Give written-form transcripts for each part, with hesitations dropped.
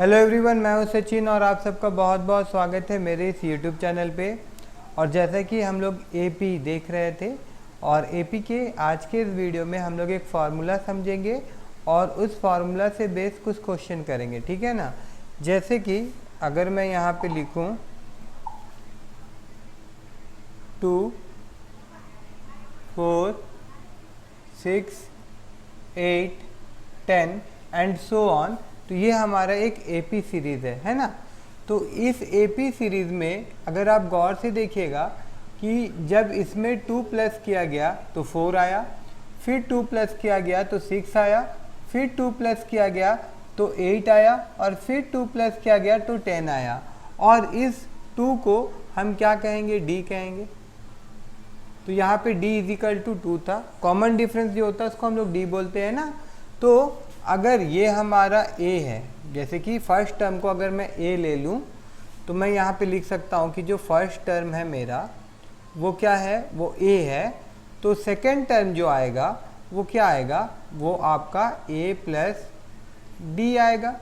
Hello everyone, मैं हूं सचिन और आप सबका बहुत बहुत स्वागत है मेरे इस यूट्यूब चैनल पे। और जैसा कि हम लोग एपी देख रहे थे और एपी के आज के इस वीडियो में हम लोग एक फार्मूला समझेंगे और उस फार्मूला से बेस कुछ क्वेश्चन करेंगे, ठीक है ना। जैसे कि अगर मैं यहाँ पे लिखूँ 2, 4, 6, 8, 10 एंड सो ऑन, तो ये हमारा एक एपी सीरीज़ है ना। तो इस एपी सीरीज़ में अगर आप गौर से देखिएगा कि जब इसमें 2 प्लस किया गया तो 4 आया, फिर 2 प्लस किया गया तो 6 आया, फिर 2 प्लस किया गया तो 8 आया और फिर 2 प्लस किया गया तो 10 आया। और इस 2 को हम क्या कहेंगे, डी कहेंगे। तो यहाँ पे d इजिकल टू 2 था, कॉमन डिफरेंस जो होता है उसको हम लोग d बोलते हैं ना। तो अगर ये हमारा a है, जैसे कि फर्स्ट टर्म को अगर मैं a ले लूँ तो मैं यहाँ पे लिख सकता हूँ कि जो फर्स्ट टर्म है मेरा वो क्या है, वो a है। तो सेकेंड टर्म जो आएगा वो क्या आएगा, वो आपका a प्लस डी आएगा।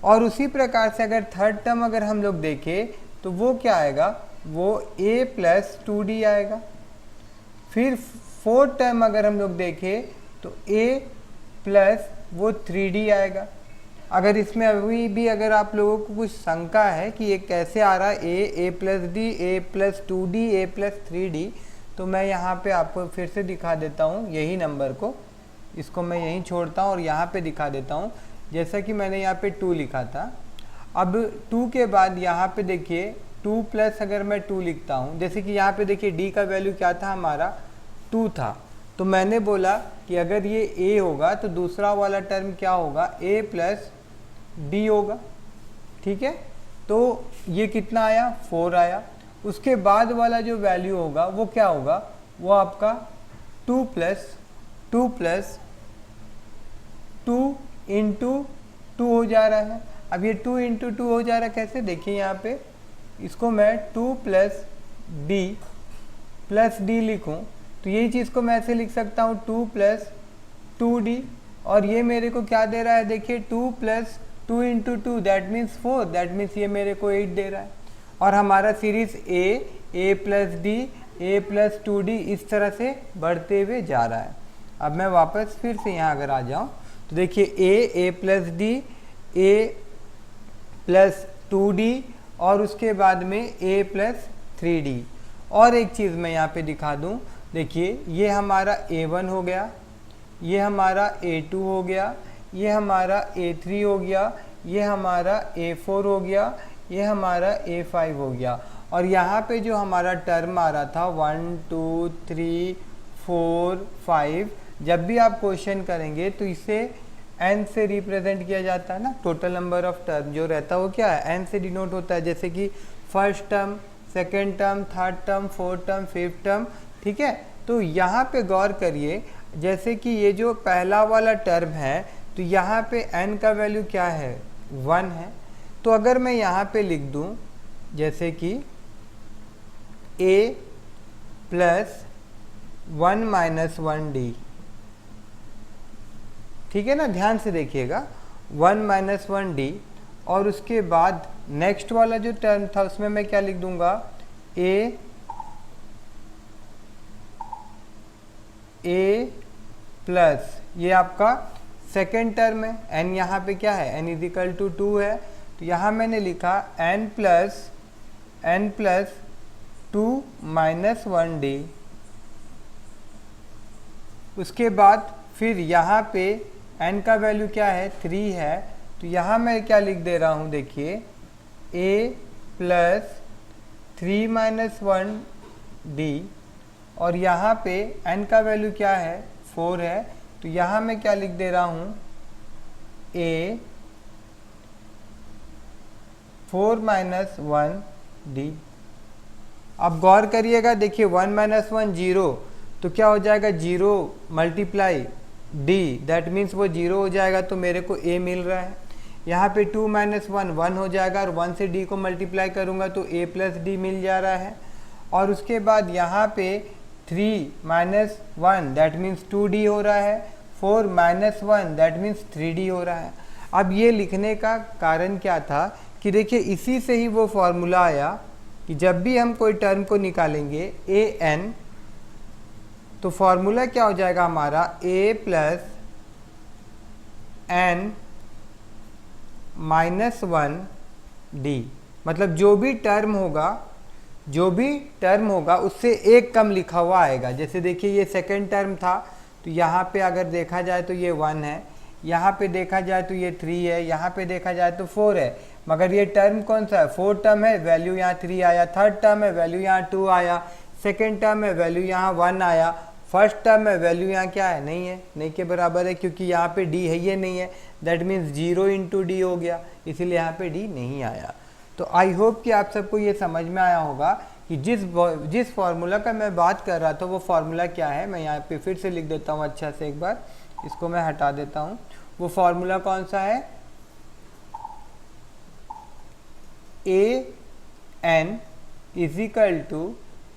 और उसी प्रकार से अगर थर्ड टर्म अगर हम लोग देखें तो वो क्या आएगा, वो a प्लस 2d आएगा। फिर फोर्थ टर्म अगर हम लोग देखें तो a प्लस वो 3d आएगा। अगर इसमें अभी भी अगर आप लोगों को कुछ शंका है कि ये कैसे आ रहा है a plus D, a plus 2d, a plus 3d, तो मैं यहाँ पे आपको फिर से दिखा देता हूँ यही नंबर को, इसको मैं यहीं छोड़ता हूँ और यहाँ पे दिखा देता हूँ। जैसा कि मैंने यहाँ पे 2 लिखा था, अब 2 के बाद यहाँ पे देखिए 2 प्लस अगर मैं 2 लिखता हूँ, जैसे कि यहाँ पे देखिए d का वैल्यू क्या था, हमारा 2 था। तो मैंने बोला कि अगर ये a होगा तो दूसरा वाला टर्म क्या होगा, a प्लस डी होगा, ठीक है। तो ये कितना आया, 4 आया। उसके बाद वाला जो वैल्यू होगा वो क्या होगा, वो आपका 2 प्लस 2 इंटू 2 हो जा रहा है। अब ये 2 इंटू 2 हो जा रहा है कैसे, देखिए यहाँ पे इसको मैं 2 प्लस डी लिखूँ तो यही चीज़ को मैं ऐसे लिख सकता हूँ 2 प्लस 2d। और ये मेरे को क्या दे रहा है, देखिए 2 plus 2 into 2 that means 4, that means ये मेरे को 8 दे रहा है। और हमारा series a plus D, a plus 2d इस तरह से बढ़ते हुए जा रहा है। अब मैं वापस फिर से यहाँ अगर आ जाऊँ तो देखिए a plus D, a plus 2d और उसके बाद में a प्लस 3d। और एक चीज़ मैं यहाँ पे दिखा दूँ, देखिए ये हमारा a1 हो गया, ये हमारा a2 हो गया, ये हमारा a3 हो गया, ये हमारा a4 हो गया, ये हमारा a5 हो गया। और यहाँ पे जो हमारा टर्म आ रहा था 1 2 3 4 5, जब भी आप क्वेश्चन करेंगे तो इसे n से रिप्रेजेंट किया जाता है ना। टोटल नंबर ऑफ टर्म जो रहता है वो क्या है, n से डिनोट होता है। जैसे कि first term, second term, third term, fourth term, fifth term, ठीक है। तो यहाँ पे गौर करिए, जैसे कि ये जो पहला वाला टर्म है तो यहाँ पे n का वैल्यू क्या है, 1 है। तो अगर मैं यहाँ पे लिख दूँ जैसे कि a प्लस 1 माइनस 1d, ठीक है ना, ध्यान से देखिएगा 1 माइनस 1d। और उसके बाद नेक्स्ट वाला जो टर्म था उसमें मैं क्या लिख दूंगा, a प्लस, ये आपका सेकेंड टर्म है, n यहाँ पे क्या है, n इजिकल टू 2 है। तो यहाँ मैंने लिखा n प्लस 2 माइनस 1d। उसके बाद फिर यहाँ पे n का वैल्यू क्या है, 3 है। तो यहाँ मैं क्या लिख दे रहा हूँ, देखिए a प्लस 3 माइनस 1d। और यहाँ पे n का वैल्यू क्या है, 4 है। तो यहाँ मैं क्या लिख दे रहा हूँ, a 4 माइनस 1d। अब गौर करिएगा, देखिए 1 माइनस 1 0, तो क्या हो जाएगा, 0 मल्टीप्लाई d, दैट मीन्स वो 0 हो जाएगा। तो मेरे को a मिल रहा है। यहाँ पे 2 माइनस 1 1 हो जाएगा और 1 से d को मल्टीप्लाई करूँगा तो a प्लस डी मिल जा रहा है। और उसके बाद यहाँ पे 3 माइनस 1 दैट मीन्स 2d हो रहा है, 4 माइनस 1 दैट मीन्स 3d हो रहा है। अब ये लिखने का कारण क्या था कि देखिए इसी से ही वो फॉर्मूला आया कि जब भी हम कोई टर्म को निकालेंगे ए एन, तो फॉर्मूला क्या हो जाएगा हमारा a plus n minus one d. मतलब जो भी टर्म होगा उससे एक कम लिखा हुआ आएगा। जैसे देखिए ये सेकंड टर्म था, तो यहाँ पे अगर देखा जाए तो ये 1 है, यहाँ पे देखा जाए तो ये 3 है, यहाँ पे देखा जाए तो 4 है, मगर ये टर्म कौन सा है, फोर्थ टर्म है, वैल्यू यहाँ 3 आया, थर्ड टर्म है, वैल्यू यहाँ 2 आया, सेकेंड टर्म है, वैल्यू यहाँ 1 आया, फर्स्ट टर्म है, वैल्यू यहाँ क्या है, नहीं है, नहीं के बराबर है, क्योंकि यहाँ पे डी है, ये नहीं है, दैट मीन्स 0 इंटू डी हो गया, इसीलिए यहाँ पे डी नहीं आया। तो आई होप कि आप सबको ये समझ में आया होगा कि जिस फार्मूला का मैं बात कर रहा था वो फार्मूला क्या है। मैं यहाँ पे फिर से लिख देता हूँ अच्छा से, एक बार इसको मैं हटा देता हूँ। वो फार्मूला कौन सा है, a n is equal to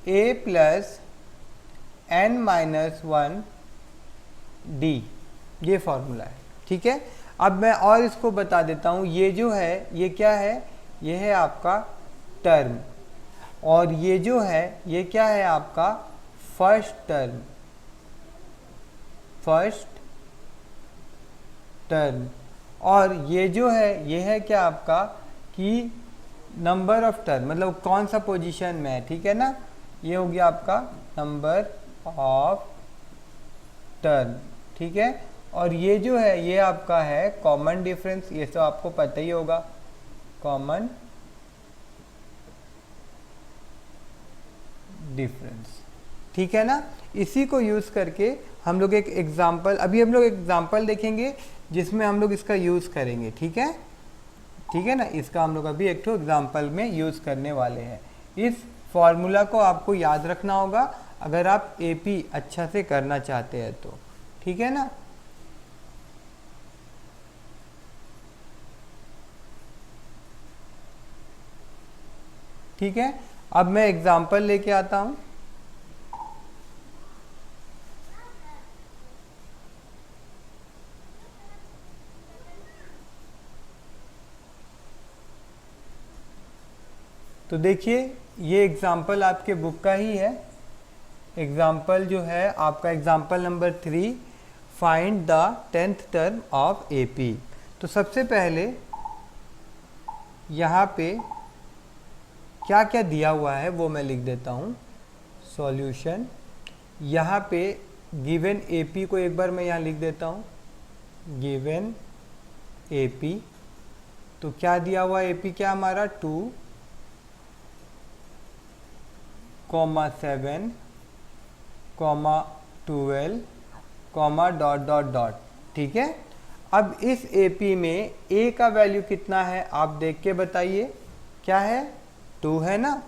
a plus n minus one d, ये फॉर्मूला है। ठीक है, अब मैं और इसको बता देता हूँ। ये जो है ये क्या है, ये है आपका टर्म, और ये जो है ये क्या है आपका फर्स्ट टर्म, और ये जो है ये है क्या आपका कि नंबर ऑफ टर्म, मतलब कौन सा पोजीशन में है। ठीक है ना, ये हो गया आपका नंबर ऑफ टर्म। ठीक है, और ये जो है ये आपका है कॉमन डिफरेंस, ये तो आपको पता ही होगा, कॉमन डिफरेंस। ठीक है ना, इसी को यूज़ करके हम लोग एक एग्जाम्पल, अभी हम लोग एग्जाम्पल देखेंगे जिसमें हम लोग इसका यूज़ करेंगे। ठीक है, ठीक है ना, इसका हम लोग अभी एक तो एग्जाम्पल में यूज़ करने वाले हैं। इस फॉर्मूला को आपको याद रखना होगा अगर आप एपी अच्छा से करना चाहते हैं तो। ठीक है ना, ठीक है, अब मैं एग्जाम्पल लेके आता हूं। तो देखिए ये एग्जाम्पल आपके बुक का ही है। एग्जाम्पल जो है आपका example number 3, find the 10th term of AP. तो सबसे पहले यहाँ पे क्या क्या दिया हुआ है वो मैं लिख देता हूँ। सॉल्यूशन, यहाँ पे गिवन एपी को एक बार मैं यहाँ लिख देता हूँ, गिवन एपी। तो क्या दिया हुआ एपी, क्या हमारा 2, 7, 12, डॉट डॉट डॉट। ठीक है, अब इस एपी में ए का वैल्यू कितना है आप देख के बताइए, क्या है 2 है ना,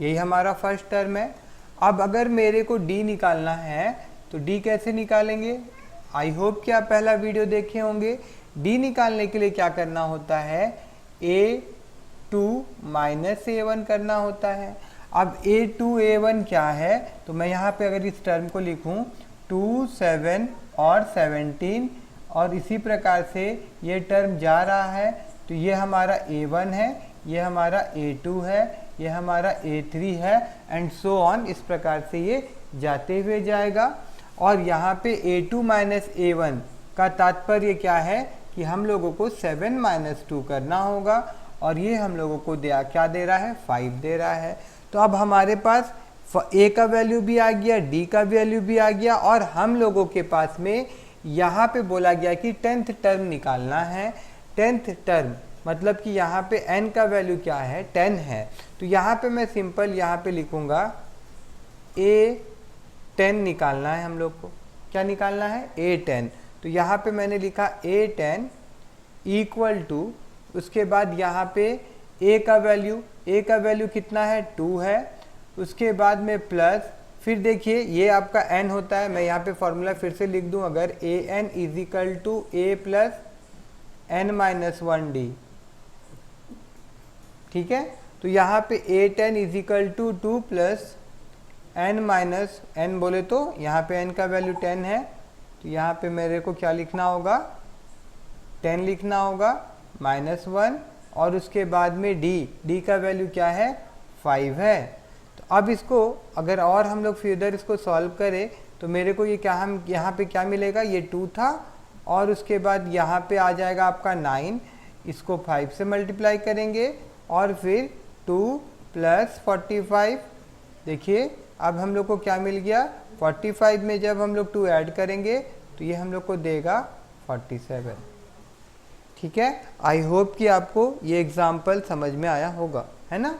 यही हमारा फर्स्ट टर्म है। अब अगर मेरे को डी निकालना है तो डी कैसे निकालेंगे, आई होप कि आप पहला वीडियो देखे होंगे। डी निकालने के लिए क्या करना होता है, A2 माइनस A1 करना होता है। अब A2 A1 क्या है, तो मैं यहाँ पे अगर इस टर्म को लिखूँ 2, 7 और 17, और इसी प्रकार से ये टर्म जा रहा है, तो ये हमारा A1 है, ये हमारा A2 है, ये हमारा A3 है, एंड सो ऑन, इस प्रकार से ये जाते हुए जाएगा। और यहाँ पे A2 माइनस A1 का तात्पर्य क्या है कि हम लोगों को 7 माइनस 2 करना होगा, और ये हम लोगों को क्या दे रहा है, 5 दे रहा है। तो अब हमारे पास A का वैल्यू भी आ गया, D का वैल्यू भी आ गया, और हम लोगों के पास में यहाँ पे बोला गया कि 10th टर्म निकालना है। 10th टर्म मतलब कि यहाँ पे n का वैल्यू क्या है, 10 है। तो यहाँ पे मैं सिंपल यहाँ पे लिखूँगा A10 निकालना है हम लोग को। क्या निकालना है, A10। तो यहाँ पे मैंने लिखा A10 इक्वल टू, उसके बाद यहाँ पे A का वैल्यू कितना है, 2 है। उसके बाद में प्लस, फिर देखिए ये आपका n होता है, मैं यहाँ पे फॉर्मूला फिर से लिख दूँ, अगर an is equal to a plus n minus 1d। ठीक है, तो यहाँ पे A10 is equal to 2 plus n minus n बोले तो यहाँ पे n का वैल्यू 10 है, तो यहाँ पे मेरे को क्या लिखना होगा, 10 लिखना होगा, -1, और उसके बाद में d का वैल्यू क्या है 5 है। तो अब इसको अगर और हम लोग फिर इसको सॉल्व करें तो मेरे को ये क्या, हम यहाँ पे क्या मिलेगा, ये 2 था और उसके बाद यहाँ पे आ जाएगा आपका 9, इसको 5 से मल्टीप्लाई करेंगे और फिर 2 + 45। देखिए अब हम लोग को क्या मिल गया, 45 में जब हम लोग 2 ऐड करेंगे तो ये हम लोग को देगा 47। ठीक है, आई होप कि आपको ये एग्जाम्पल समझ में आया होगा, है ना।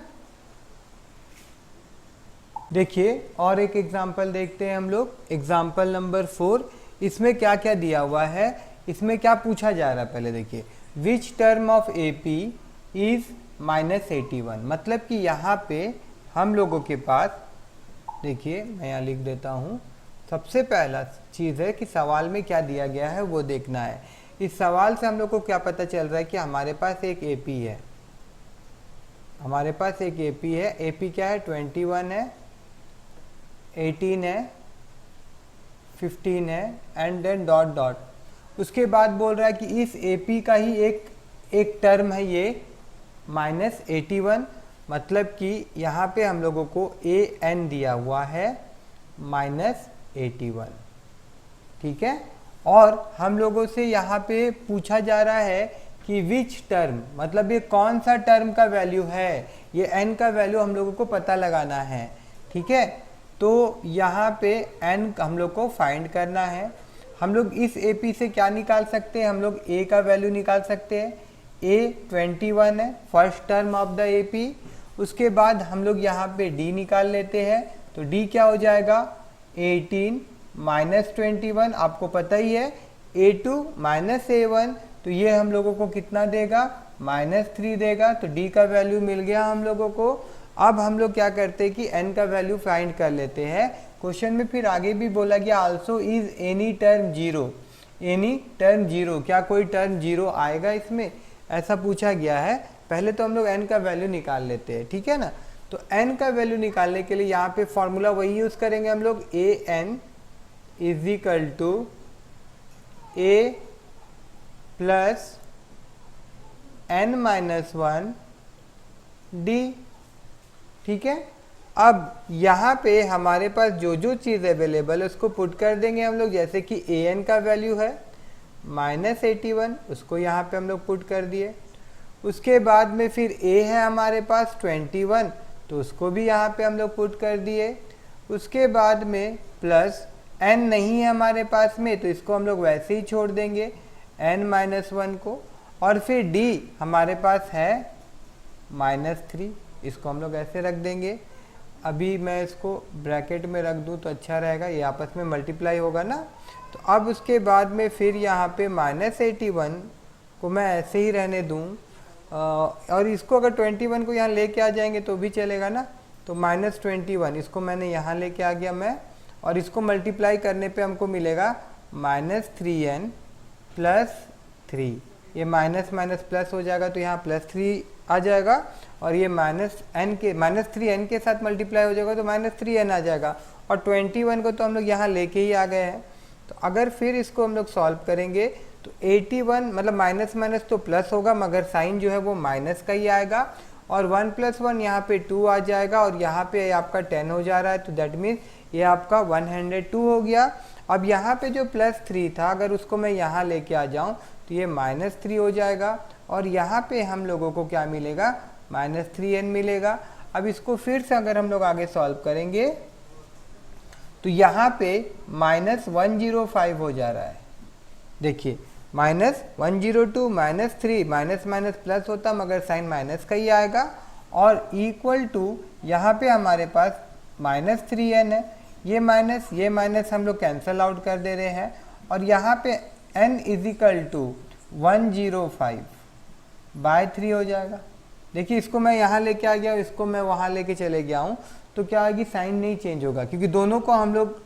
देखिए और एक एग्जाम्पल देखते हैं हम लोग, एग्जाम्पल नंबर 4। इसमें क्या क्या दिया हुआ है, इसमें क्या पूछा जा रहा है, पहले देखिए, which term of AP is -81। मतलब कि यहाँ पे हम लोगों के पास, देखिए मैं यहाँ लिख देता हूँ, सबसे पहला चीज़ है कि सवाल में क्या दिया गया है वो देखना है। इस सवाल से हम लोग को क्या पता चल रहा है कि हमारे पास एक AP है, हमारे पास एक AP है। AP क्या है, 21 है, 18 है, 15 है एंड देन डॉट डॉट। उसके बाद बोल रहा है कि इस AP का ही एक टर्म है ये -81। मतलब कि यहाँ पे हम लोगों को AN दिया हुआ है -81। ठीक है, और हम लोगों से यहाँ पे पूछा जा रहा है कि विच टर्म, मतलब ये कौन सा टर्म का वैल्यू है, ये n का वैल्यू हम लोगों को पता लगाना है। ठीक है, तो यहाँ पे n हम लोग को फाइंड करना है। हम लोग इस AP से क्या निकाल सकते हैं, हम लोग A का वैल्यू निकाल सकते हैं। A 21 है, first term of the AP। उसके बाद हम लोग यहाँ पे D निकाल लेते हैं, तो D क्या हो जाएगा, 18 - 21, आपको पता ही है, A2 - A1, तो ये हम लोगों को कितना देगा, -3 देगा। तो D का वैल्यू मिल गया हम लोगों को। अब हम लोग क्या करते हैं कि n का वैल्यू फाइंड कर लेते हैं। क्वेश्चन में फिर आगे भी बोला गया, also is any term 0, any term 0, क्या कोई टर्म 0 आएगा इसमें, ऐसा पूछा गया है। पहले तो हम लोग n का वैल्यू निकाल लेते हैं, ठीक है ना। तो n का वैल्यू निकालने के लिए यहाँ पे फॉर्मूला वही यूज करेंगे हम लोग, AN = A + n-1 D। ठीक है, अब यहाँ पे हमारे पास जो जो चीज़ अवेलेबल है उसको पुट कर देंगे हम लोग। जैसे कि AN का वैल्यू है -81, उसको यहाँ पे हम लोग पुट कर दिए। उसके बाद में फिर A है हमारे पास 21, तो उसको भी यहाँ पे हम लोग पुट कर दिए। उसके बाद में प्लस n नहीं है हमारे पास में, तो इसको हम लोग वैसे ही छोड़ देंगे n-1 को। और फिर D हमारे पास है -3, इसको हम लोग ऐसे रख देंगे। अभी मैं इसको ब्रैकेट में रख दूं तो अच्छा रहेगा, ये आपस में मल्टीप्लाई होगा ना। तो अब उसके बाद में फिर यहाँ पे -81 को मैं ऐसे ही रहने दूं, और इसको अगर 21 को यहाँ लेके आ जाएंगे तो भी चलेगा ना। तो -21 इसको मैंने यहाँ लेके आ गया मैं, और इसको मल्टीप्लाई करने पे हमको मिलेगा -3n + 3। ये माइनस माइनस प्लस हो जाएगा तो यहाँ +3 आ जाएगा, और ये -3n के साथ मल्टीप्लाई हो जाएगा तो -3n आ जाएगा। और 21 को तो हम लोग यहाँ लेके ही आ गए हैं। तो अगर फिर इसको हम लोग सॉल्व करेंगे तो 81, मतलब माइनस माइनस तो प्लस होगा, मगर साइन जो है वो माइनस का ही आएगा। और 1 + 1 यहाँ पे 2 आ जाएगा, और यहाँ पे आपका 10 हो जा रहा है, तो दैट मीन्स ये आपका 102 हो गया। अब यहाँ पे जो +3 था, अगर उसको मैं यहाँ लेके आ जाऊँ तो ये -3 हो जाएगा, और यहाँ पे हम लोगों को क्या मिलेगा, -3n मिलेगा। अब इसको फिर से अगर हम लोग आगे सॉल्व करेंगे तो यहाँ पे -105 हो जा रहा है। देखिए -102 -3 माइनस माइनस प्लस होता, मगर साइन माइनस का ही आएगा, और इक्वल टू यहाँ पे हमारे पास -3n है। ये माइनस हम लोग कैंसल आउट कर दे रहे हैं, और यहाँ पे n = 105/3 हो जाएगा। देखिए इसको मैं यहाँ लेके आ गया, इसको मैं वहाँ लेके चले गया हूँ, तो क्या होगी, साइन नहीं चेंज होगा, क्योंकि दोनों को हम लोग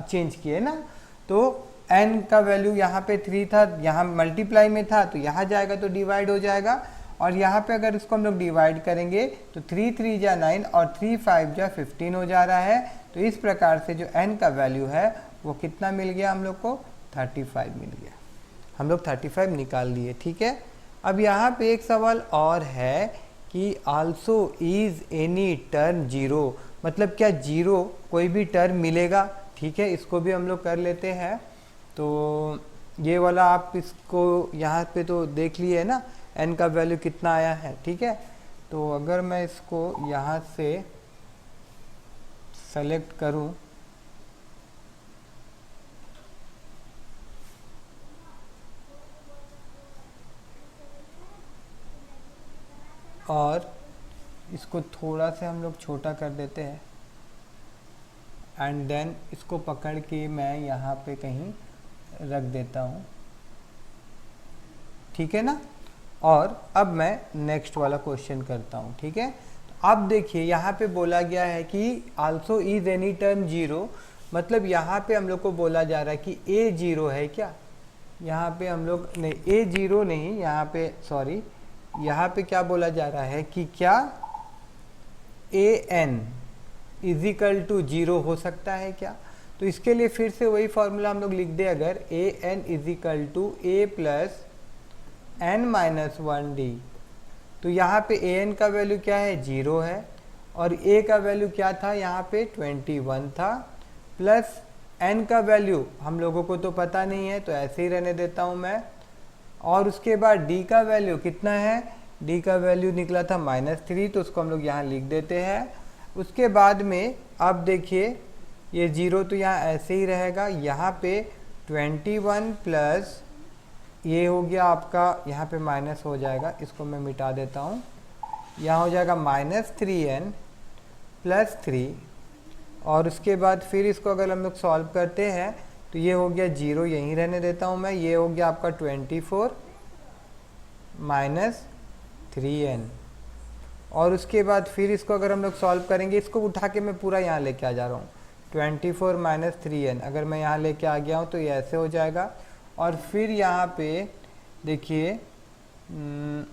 चेंज किए ना। तो n का वैल्यू यहाँ पे 3 था, यहाँ मल्टीप्लाई में था, तो यहाँ जाएगा तो डिवाइड हो जाएगा। और यहाँ पे अगर इसको हम लोग डिवाइड करेंगे तो 3 3 जा 9 और 3 5 जा 15 हो जा रहा है। तो इस प्रकार से जो n का वैल्यू है वो कितना मिल गया हम लोग को, 35 मिल गया। हम लोग 35 निकाल लिए। ठीक है, अब यहाँ पे एक सवाल और है कि also is any term zero, मतलब क्या जीरो कोई भी टर्म मिलेगा। ठीक है, इसको भी हम लोग कर लेते हैं। तो ये वाला आप इसको यहाँ पे तो देख लिए ना n का वैल्यू कितना आया है। ठीक है, तो अगर मैं इसको यहाँ से सेलेक्ट करूँ और इसको थोड़ा से हम लोग छोटा कर देते हैं एंड देन इसको पकड़ के मैं यहाँ पे कहीं रख देता हूँ। ठीक है ना, और अब मैं नेक्स्ट वाला क्वेश्चन करता हूँ। ठीक है, तो अब देखिए यहाँ पे बोला गया है कि also is any term zero, मतलब यहाँ पे हम लोग को बोला जा रहा है कि ए जीरो है क्या। यहाँ पे हम लोग नहीं, ए जीरो नहीं, यहाँ पे सॉरी, यहाँ पे क्या बोला जा रहा है कि क्या ए एन इजिकल टू जीरो हो सकता है क्या। तो इसके लिए फिर से वही फॉर्मूला हम लोग लिख दे, अगर a n is equal to a plus n minus 1d। तो यहाँ पे ए एन का वैल्यू क्या है, जीरो है, और ए का वैल्यू क्या था, यहाँ पे 21 था, प्लस एन का वैल्यू हम लोगों को तो पता नहीं है तो ऐसे ही रहने देता हूँ मैं। और उसके बाद डी का वैल्यू कितना है, डी का वैल्यू निकला था -3, तो उसको हम लोग यहाँ लिख देते हैं। उसके बाद में अब देखिए ये जीरो तो यहाँ ऐसे ही रहेगा, यहाँ पे 21 प्लस ये हो गया आपका, यहाँ पे माइनस हो जाएगा, इसको मैं मिटा देता हूँ, यहाँ हो जाएगा -3n प्लस 3, और उसके बाद फिर इसको अगर हम लोग सॉल्व करते हैं तो ये हो गया जीरो, यहीं रहने देता हूँ मैं, ये हो गया आपका 24 माइनस 3n, और उसके बाद फिर इसको अगर हम लोग सॉल्व करेंगे, इसको उठा के मैं पूरा यहाँ लेके आ जा रहा हूँ, 24 माइनस 3n अगर मैं यहाँ लेके आ गया हूँ तो ये ऐसे हो जाएगा। और फिर यहाँ पे देखिए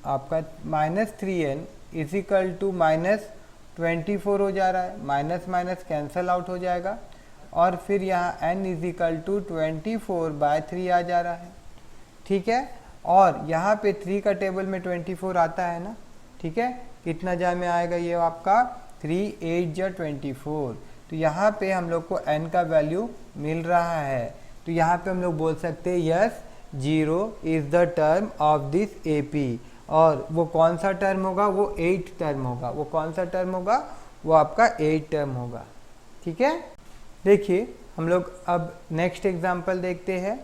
आपका -3n इजिकल टू -24 हो जा रहा है, माइनस माइनस कैंसल आउट हो जाएगा, और फिर यहाँ n इजिकल टू 24/3 आ जा रहा है। ठीक है, और यहाँ पे 3 का टेबल में 24 आता है ना। ठीक है, कितना जा में आएगा ये आपका 3 8 जा 24, तो यहाँ पे हम लोग को n का वैल्यू मिल रहा है। तो यहाँ पे हम लोग बोल सकते हैं yes zero is the term of this AP, और वो कौन सा टर्म होगा, वो 8 टर्म होगा। वो कौन सा टर्म होगा, वो आपका 8 टर्म होगा। ठीक है, देखिए हम लोग अब नेक्स्ट एग्जांपल देखते हैं।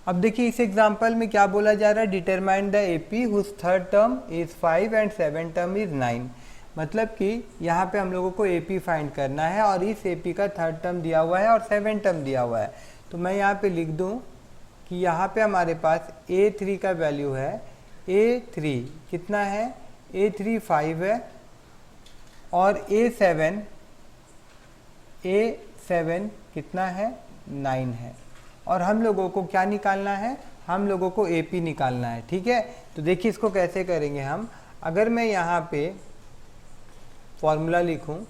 अब देखिए इस एग्जांपल में क्या बोला जा रहा है, determine the AP whose third term is 5 and seventh term is 9, मतलब कि यहाँ पे हम लोगों को AP फाइंड करना है और इस AP का थर्ड टर्म दिया हुआ है और सेवेंथ टर्म दिया हुआ है। तो मैं यहाँ पे लिख दूँ कि यहाँ पे हमारे पास A3 का वैल्यू है, A3 कितना है, A3 5 है, और A7 कितना है, 9 है, और हम लोगों को क्या निकालना है, हम लोगों को AP निकालना है। ठीक है, तो देखिए इसको कैसे करेंगे हम, अगर मैं यहाँ पे फॉर्मूला लिखूँ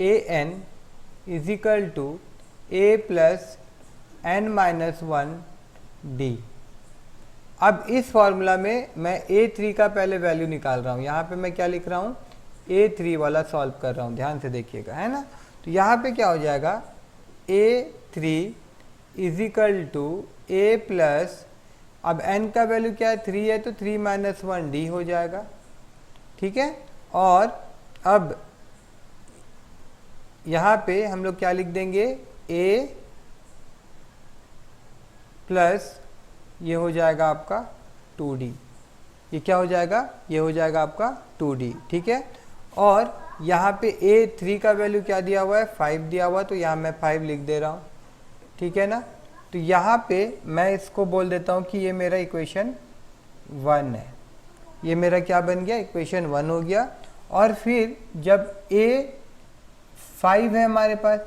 AN is equal to A plus n minus 1d। अब इस फॉर्मूला में मैं A3 का पहले वैल्यू निकाल रहा हूँ, यहाँ पे मैं क्या लिख रहा हूँ, A3 वाला सॉल्व कर रहा हूँ, ध्यान से देखिएगा, है ना। तो यहाँ पे क्या हो जाएगा, A3 is equal to A plus, अब n का वैल्यू क्या है, 3 है, तो 3 माइनस 1d हो जाएगा। ठीक है, और अब यहाँ पे हम लोग क्या लिख देंगे, A प्लस ये हो जाएगा आपका 2d, ये क्या हो जाएगा, ये हो जाएगा आपका 2d। ठीक है, और यहाँ पे A3 का वैल्यू क्या दिया हुआ है, 5 दिया हुआ, तो यहाँ मैं 5 लिख दे रहा हूँ। ठीक है ना, तो यहाँ पे मैं इसको बोल देता हूँ कि ये मेरा इक्वेशन 1 है, ये मेरा क्या बन गया, इक्वेशन 1 हो गया। और फिर जब A5 है हमारे पास,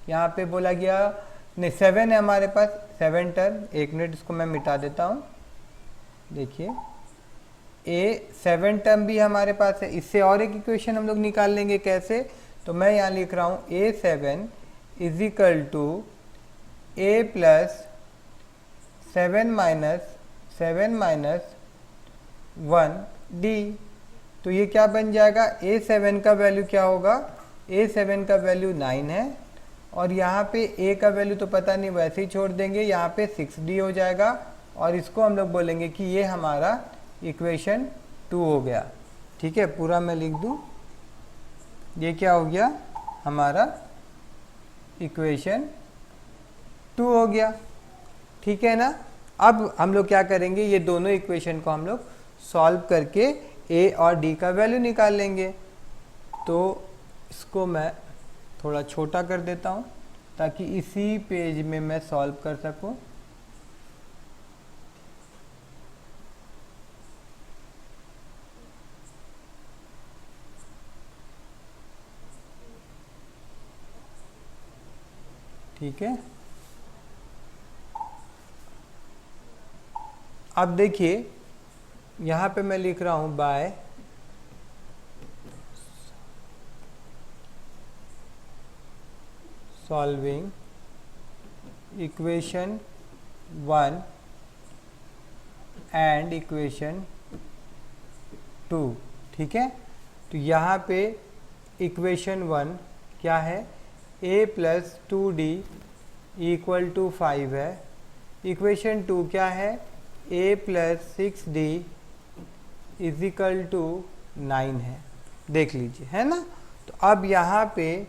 यहाँ पे बोला गया नहीं 7 है हमारे पास, 7 टर्म, एक मिनट इसको मैं मिटा देता हूँ। देखिए A7 टर्म भी हमारे पास है, इससे और एक इक्वेशन हम लोग निकाल लेंगे कैसे, तो मैं यहाँ लिख रहा हूँ A7 is equal to A plus 7 minus 7 minus 1 D. तो ये क्या बन जाएगा, A7 का वैल्यू क्या होगा, A7 का वैल्यू 9 है, और यहाँ पे A का वैल्यू तो पता नहीं, वैसे ही छोड़ देंगे, यहाँ पे 6D हो जाएगा, और इसको हम लोग बोलेंगे कि ये हमारा इक्वेशन 2 हो गया। ठीक है, पूरा मैं लिख दूँ, ये क्या हो गया हमारा इक्वेशन 2 हो गया। ठीक है ना। अब हम लोग क्या करेंगे, ये दोनों इक्वेशन को हम लोग सॉल्व करके A और D का वैल्यू निकाल लेंगे। तो इसको मैं थोड़ा छोटा कर देता हूँ ताकि इसी पेज में मैं सॉल्व कर सकूँ। ठीक है, अब देखिए यहाँ पे मैं लिख रहा हूँ by solving equation 1 and equation 2। ठीक है, तो यहाँ पे इक्वेशन 1 क्या है, a plus 2d equal to 5 है। इक्वेशन 2 क्या है, a plus 6d is equal to 9 है। देख लीजिए, है ना। तो अब यहाँ पे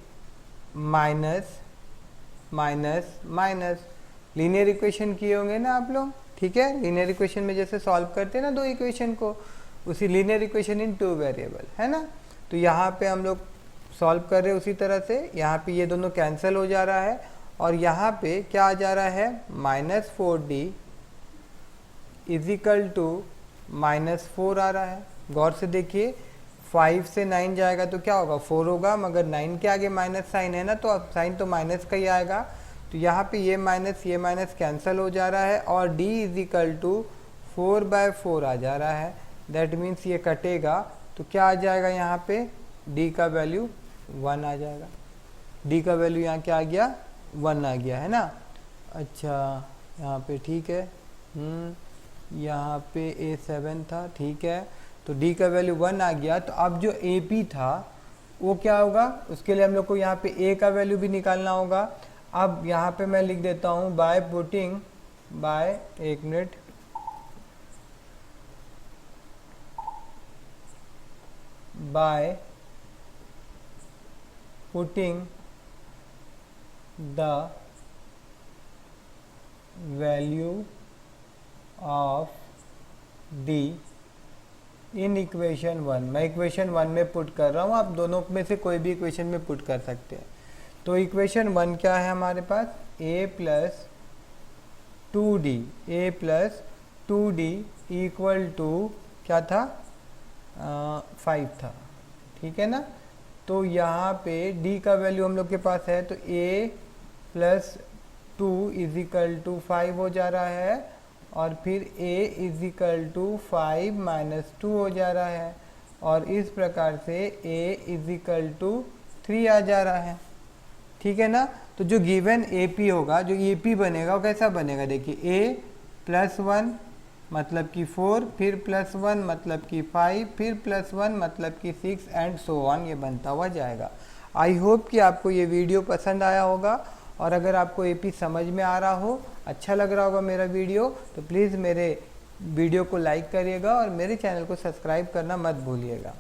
minus minus minus, linear equation किए होंगे ना आप लोग। ठीक है, लीनियर इक्वेशन में जैसे सॉल्व करते हैं ना दो इक्वेशन को, उसी लीनियर इक्वेशन इन 2 वेरिएबल, है ना। तो यहाँ पे हम लोग सॉल्व कर रहे हैं उसी तरह से, यहाँ पे ये दोनों कैंसिल हो जा रहा है, और यहाँ पे क्या आ जा रहा है, माइनस 4d इजिकल टू -4 आ रहा है। गौर से देखिए, 5 से 9 जाएगा तो क्या होगा, 4 होगा, मगर 9 के आगे माइनस साइन है ना, तो अब साइन तो माइनस का ही आएगा। तो यहाँ पे ये माइनस कैंसिल हो जा रहा है, और d इजिकल टू 4/4 आ जा रहा है। दैट मीन्स ये कटेगा, तो क्या आ जाएगा, यहाँ पे d का वैल्यू 1 आ जाएगा। d का वैल्यू यहाँ क्या आ गया, 1 आ गया, है ना। अच्छा, यहाँ पे ठीक है, यहाँ पे A7 था, ठीक है, तो d का वैल्यू 1 आ गया। तो अब जो AP था वो क्या होगा, उसके लिए हम लोग को यहाँ पे A का वैल्यू भी निकालना होगा। अब यहाँ पे मैं लिख देता हूँ बाय पुटिंग, बाय, एक minute, by putting the value of d in equation 1। मैं इक्वेशन 1 में पुट कर रहा हूँ, आप दोनों में से कोई भी इक्वेशन में पुट कर सकते हैं। तो इक्वेशन 1 क्या है हमारे पास, a plus 2d equal to क्या था, 5 था। ठीक है ना। तो यहाँ पे d का वैल्यू हम लोग के पास है, तो a प्लस 2 इजिकल टू 5 हो जा रहा है, और फिर a इजिकल टू 5 माइनस 2 हो जा रहा है, और इस प्रकार से a इजिकल टू 3 आ जा रहा है। ठीक है ना। तो जो गिवन AP होगा, जो AP बनेगा वो कैसा बनेगा, देखिए a प्लस 1 मतलब कि 4, फिर प्लस 1 मतलब कि 5, फिर प्लस 1 मतलब कि 6 एंड सो ऑन, ये बनता हुआ जाएगा। आई होप कि आपको ये वीडियो पसंद आया होगा, और अगर आपको AP समझ में आ रहा हो, अच्छा लग रहा होगा मेरा वीडियो, तो प्लीज़ मेरे वीडियो को लाइक करिएगा और मेरे चैनल को सब्सक्राइब करना मत भूलिएगा।